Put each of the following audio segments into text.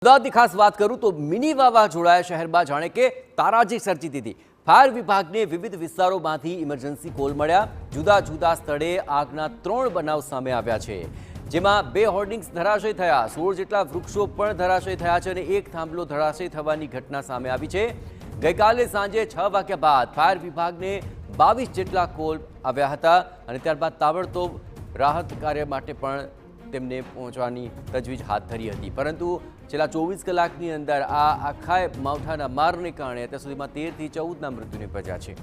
અમદાવાદની ખાસ વાત કરું તો મિની વાવાઝોડાએ શહેરમાં જાણે કે તારાજી સર્જી દીધી। ફાયર વિભાગને વિવિધ વિસ્તારોમાંથી ઇમરજન્સી કોલ મળ્યા। જુદા જુદા સ્થળે આગના 3 બનાવ સામે આવ્યા છે, જેમાં 2 હોર્ડિંગ્સ ધરાશય થયા, 16 જેટલા વૃક્ષો પણ ધરાશય થયા છે અને 1 થાંભલો ધરાશય થવાની ઘટના સામે આવી છે। ગઈકાલે સાંજે 6 વાગ્યા બાદ ફાયર વિભાગને 22 જેટલા કોલ આવ્યા હતા અને ત્યારબાદ તાબડતોબ રાહત કાર્ય માટે પણ તેમને પહોંચવાની તજવીજ હાથ ધરી હતી, પરંતુ છેલ્લા 24 કલાકની અંદર આ આખા માવઠાના મારને કારણે અત્યાર સુધીમાં 13 થી 14ના મૃત્યુ નિપજ્યા છે।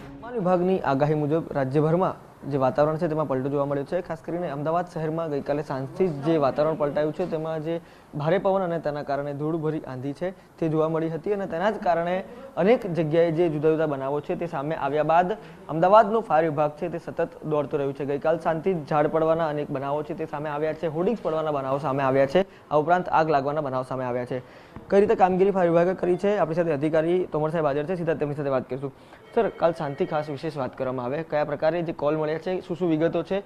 હવામાન વિભાગની આગાહી મુજબ રાજ્યભરમાં જે વાતાવરણ છે તેમાં પલટો જોવા મળ્યો છે। ખાસ કરીને અમદાવાદ શહેરમાં ગઈકાલે સાંજથી જે વાતાવરણ પલટાયું છે તેમાં જે ભારે પવન અને તેના કારણે ધૂળભરી આંધી છે તે જોવા મળી હતી અને તેના જ કારણે અનેક જગ્યાએ જે જુદા જુદા બનાવો છે તે સામે આવ્યા બાદ અમદાવાદનો ફાયર વિભાગ છે તે સતત દોડતો રહ્યું છે। ગઈકાલ સાંજથી ઝાડ પડવાના અનેક બનાવો છે તે સામે આવ્યા છે, હોર્ડિંગ્સ પડવાના બનાવો સામે આવ્યા છે, આ ઉપરાંત આગ લાગવાના બનાવો સામે આવ્યા છે। કઈ રીતે કામગીરી ફાયર વિભાગે કરી છે, આપણી સાથે અધિકારી તોમર સાહેબ હાજર છે, સીધા તેમની સાથે વાત કરીશું। સર, કાલ સાંજથી ખાસ વિશેષ વાત કરવામાં આવે, કયા પ્રકારે જે કોલ મળ્યા છે, શું શું વિગતો છે,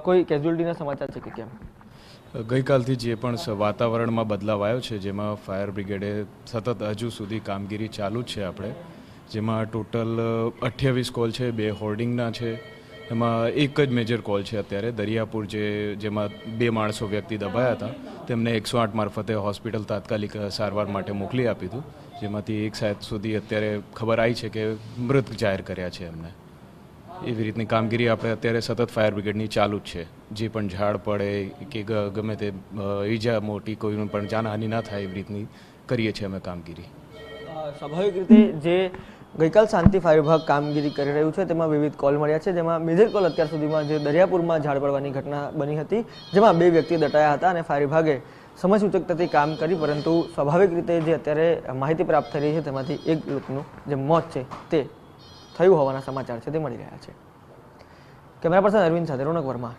કોઈ કેઝ્યુઅલ્ટીના સમાચાર છે કે કેમ? ગઈકાલથી જે પણ વાતાવરણમાં બદલાવ આવ્યો છે, જેમાં ફાયર બ્રિગેડે સતત હજુ સુધી કામગીરી ચાલુ જ છે આપણે, જેમાં ટોટલ 28 કોલ છે, 2 હોર્ડિંગના છે, એમાં એક જ મેજર કોલ છે અત્યારે દરિયાપુર, જેમાં 2 માણસો વ્યક્તિ દબાયા હતા, તેમને 108 મારફતે હોસ્પિટલ તાત્કાલિક સારવાર માટે મોકલી આપી હતું, જેમાંથી એક સાહેબ સુધી અત્યારે ખબર આવી છે કે મૃત જાહેર કર્યા છે એમને। એવી રીતની કામગીરી આપણે અત્યારે સતત ફાયર બ્રિગેડની ચાલુ જ છે। જે પણ ઝાડ પડે કે ગમે તે ઈજા મોટી કોઈનું પણ જાનહાનિ ના થાય એવી રીતની કરીએ છીએ અમે કામગીરી। સ્વાભાવિક રીતે જે ગઈકાલ શાંતિ ફાયર વિભાગ કામગીરી કરી રહ્યું છે તેમાં વિવિધ કોલ મળ્યા છે, જેમાં મેજર કોલ અત્યાર સુધીમાં જે દરિયાપુરમાં ઝાડ પડવાની ઘટના બની હતી, જેમાં 2 વ્યક્તિ દટાયા હતા અને ફાયર વિભાગે સમય સૂચકતાથી કામ કરી, પરંતુ સ્વાભાવિક રીતે જે અત્યારે માહિતી પ્રાપ્ત થઈ રહી છે તેમાંથી એક લોકોનું જે મોત છે તે થયું હોવાના સમાચાર છે તે મળી રહ્યા છે। કેમેરા પર્સન અરવિંદ સાથે રોનક વર્મા।